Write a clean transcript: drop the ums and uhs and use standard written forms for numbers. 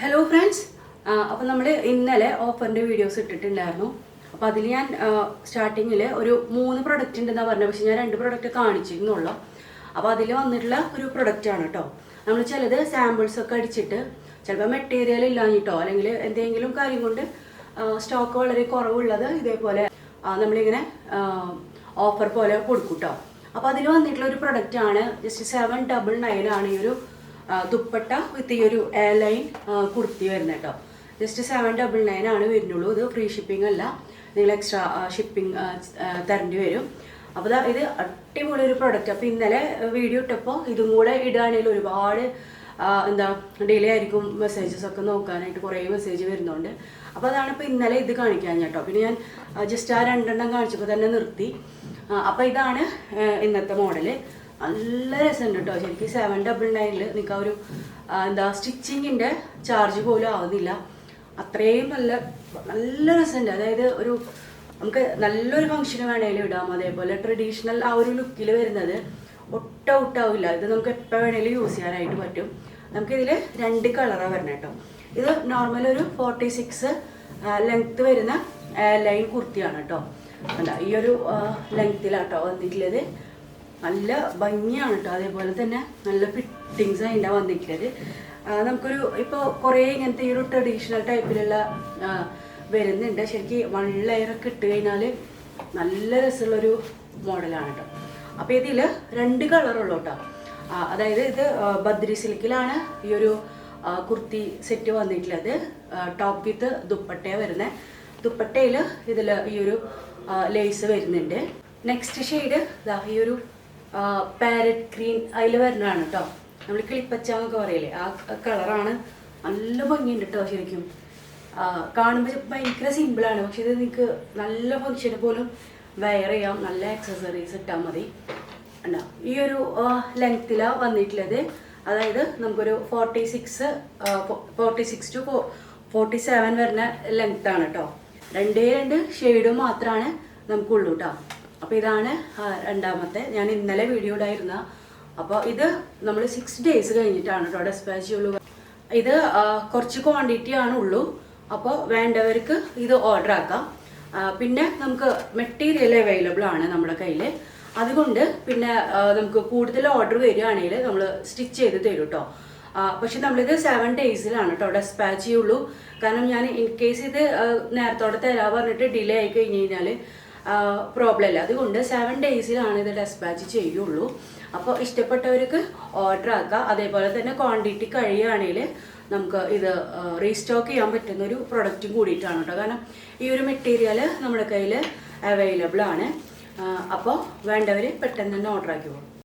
Hello friends, അപ്പോൾ നമ്മൾ ഇന്നലെ ഓഫറിൻ്റെ വീഡിയോസ് ഇട്ടിട്ടുണ്ടായിരുന്നു. അപ്പോൾ അതിൽ ഞാൻ സ്റ്റാർട്ടിങ്ങിൽ ഒരു 3 പ്രൊഡക്റ്റ് ഉണ്ടെന്നാണ് പറഞ്ഞത്. പക്ഷേ ഞാൻ 2 പ്രൊഡക്റ്റ് കാണിച്ചിരുന്നുള്ളൂ. അപ്പോൾ അതിൽ വന്നിട്ടുള്ള ഒരു പ്രൊഡക്റ്റാണ് കേട്ടോ. നമ്മൾ ചിലത് സാമ്പിൾസൊക്കെ അടിച്ചിട്ട് ചിലപ്പോൾ മെറ്റീരിയൽ ഇല്ലാഞ്ഞിട്ടോ അല്ലെങ്കിൽ എന്തെങ്കിലും കാര്യം കൊണ്ട് സ്റ്റോക്ക് വളരെ കുറവുള്ളത് ഇതേപോലെ നമ്മളിങ്ങനെ ഓഫർ പോലെ കൊടുക്കും കേട്ടോ. അപ്പോൾ അതിൽ വന്നിട്ടുള്ള ഒരു പ്രൊഡക്റ്റാണ്. ജസ്റ്റ് 799 ആണ് ഈ ഒരു ദുപ്പട്ട വിത്ത് ഈ ഒരു എയർലൈൻ കുർത്തി വരുന്നത് കേട്ടോ. ജസ്റ്റ് 799 ആണ് വരുന്നുള്ളൂ. ഇത് ഫ്രീ ഷിപ്പിംഗ് അല്ല, നിങ്ങൾ എക്സ്ട്രാ ഷിപ്പിംഗ് തരേണ്ടി വരും. അപ്പോൾ ഇത് അടിപൊളി ഒരു പ്രൊഡക്റ്റ്. അപ്പോൾ ഇന്നലെ വീഡിയോ ഇട്ടപ്പോൾ ഇതും കൂടെ ഇടുകയാണെങ്കിൽ ഒരുപാട് ഡിലേ ആയിരിക്കും മെസ്സേജസ് ഒക്കെ നോക്കാനായിട്ട്, കുറേ മെസ്സേജ് വരുന്നുണ്ട്. അപ്പോൾ അതാണ് ഇപ്പോൾ ഇന്നലെ ഇത് കാണിക്കാൻ കേട്ടോ. പിന്നെ ഞാൻ ജസ്റ്റ് ആ 2 കാണിച്ചപ്പോൾ തന്നെ നിർത്തി. അപ്പോൾ ഇതാണ് ഇന്നത്തെ മോഡല്. നല്ല രസമുണ്ട് കേട്ടോ. ശരിക്കും 799 നിങ്ങൾക്ക് ആ ഒരു സ്റ്റിച്ചിങ്ങിൻ്റെ ചാർജ് പോലും ആവുന്നില്ല. അത്രയും നല്ല രസമുണ്ട്. അതായത് ഒരു നമുക്ക് നല്ലൊരു ഫംഗ്ഷന് വേണേലും ഇടാം. അതേപോലെ ട്രഡീഷണൽ ആ ഒരു ലുക്കിൽ വരുന്നത് ഒട്ടാവില്ല. ഇത് നമുക്ക് എപ്പോൾ വേണേലും യൂസ് ചെയ്യാനായിട്ട് പറ്റും. നമുക്കിതിൽ 2 കളറാണ് വരണം കേട്ടോ. ഇത് നോർമൽ ഒരു 46 ലെങ്ത്ത് വരുന്ന ലൈൻ കുർത്തിയാണ് കേട്ടോ. അല്ല, ഈ ഒരു ലെങ്ത്തിലാട്ടോ വന്നിട്ടുള്ളത്. നല്ല ഭംഗിയാണ് കേട്ടോ. അതേപോലെ തന്നെ നല്ല ഫിറ്റിങ്സ് അതിൻ്റെ വന്നിട്ടുള്ളത്. നമുക്കൊരു ഇപ്പോൾ കുറേ ഇങ്ങനത്തെ ഈ ഒരു ട്രഡീഷണൽ ടൈപ്പിലുള്ള വരുന്നുണ്ട്. ശരിക്കും 1 ലെയറൊക്കെ ഇട്ട് കഴിഞ്ഞാൽ നല്ല രസമുള്ളൊരു മോഡലാണ് കേട്ടോ. അപ്പോൾ ഇതിൽ 2 കളറുള്ളൂ കേട്ടോ. അതായത് ഇത് ബദ്രി സിൽക്കിലാണ് ഈ ഒരു കുർത്തി സെറ്റ് വന്നിട്ടുള്ളത്. ടോപ്പ് വിത്ത് ദുപ്പട്ടയാണ് വരുന്നത്. ദുപ്പട്ടയിൽ ഇതിൽ ഈ ഒരു ലേസ് വരുന്നുണ്ട്. നെക്സ്റ്റ് ഷെയ്ഡ് ഈ ഒരു പാരറ്റ് ഗ്രീൻ അതിൽ വരുന്നതാണ് കേട്ടോ. നമ്മൾ കിളിപ്പച്ച എന്നൊക്കെ പറയില്ലേ, ആ കളറാണ്. നല്ല ഭംഗിയുണ്ട് കേട്ടോ. ശരിക്കും കാണുമ്പോൾ ഭയങ്കര സിമ്പിളാണ്, പക്ഷെ ഇത് നിങ്ങൾക്ക് നല്ല ഫംഗ്ഷന് പോലും വെയർ ചെയ്യാം. നല്ല ആക്സസറീസ് ഇട്ടാൽ മതി. ഉണ്ടോ ഈ ഒരു ലെങ്ത്തിലാണ് വന്നിട്ടുള്ളത്. അതായത് നമുക്കൊരു 46 to 47 വരുന്ന ലെങ്ത്താണ് കേട്ടോ. 2 ഷെയ്ഡും മാത്രമാണ് നമുക്കുള്ളൂ കേട്ടോ. അപ്പോൾ ഇതാണ് രണ്ടാമത്തെ. ഞാൻ ഇന്നലെ വീഡിയോ ഇടായിരുന്ന. അപ്പോൾ ഇത് നമ്മൾ 6 days കഴിഞ്ഞിട്ടാണ് കേട്ടോ ഡെസ്പാച്ച് ചെയ്യുള്ളൂ. ഇത് കുറച്ച് ക്വാണ്ടിറ്റി ആണുള്ളൂ. അപ്പോൾ വേണ്ടവർക്ക് ഇത് ഓർഡർ ആക്കാം. പിന്നെ നമുക്ക് മെറ്റീരിയൽ അവൈലബിൾ ആണ് നമ്മുടെ കയ്യിൽ. അതുകൊണ്ട് പിന്നെ നമുക്ക് കൂടുതൽ ഓർഡർ വരികയാണെങ്കിൽ നമ്മൾ സ്റ്റിച്ച് ചെയ്ത് തരും കേട്ടോ. പക്ഷെ നമ്മളിത് 7 daysലാണ് കേട്ടോ ഡെസ്പാച്ച് ചെയ്യുള്ളൂ. കാരണം ഞാൻ ഇൻ കേസ് ഇത് നേരത്തോടെ തരാൻ പറഞ്ഞിട്ട് ഡിലേ ആയി കഴിഞ്ഞ് കഴിഞ്ഞാൽ പ്രോബ്ലം ഇല്ല. അതുകൊണ്ട് 7 daysലാണ് ഇത് ഡെസ്പാച്ച് ചെയ്യുള്ളൂ. അപ്പോൾ ഇഷ്ടപ്പെട്ടവർക്ക് ഓർഡർ ആക്കാം. അതേപോലെ തന്നെ ക്വാണ്ടിറ്റി കഴിയുകയാണെങ്കിൽ നമുക്ക് ഇത് റീസ്റ്റോക്ക് ചെയ്യാൻ പറ്റുന്ന ഒരു പ്രൊഡക്റ്റും കൂടിയിട്ടാണ് കേട്ടോ. കാരണം ഈ ഒരു മെറ്റീരിയൽ നമ്മുടെ കയ്യിൽ അവൈലബിൾ ആണ്. അപ്പോൾ വേണ്ടവർ പെട്ടെന്ന് തന്നെ ഓർഡർ ആക്കി പോകും.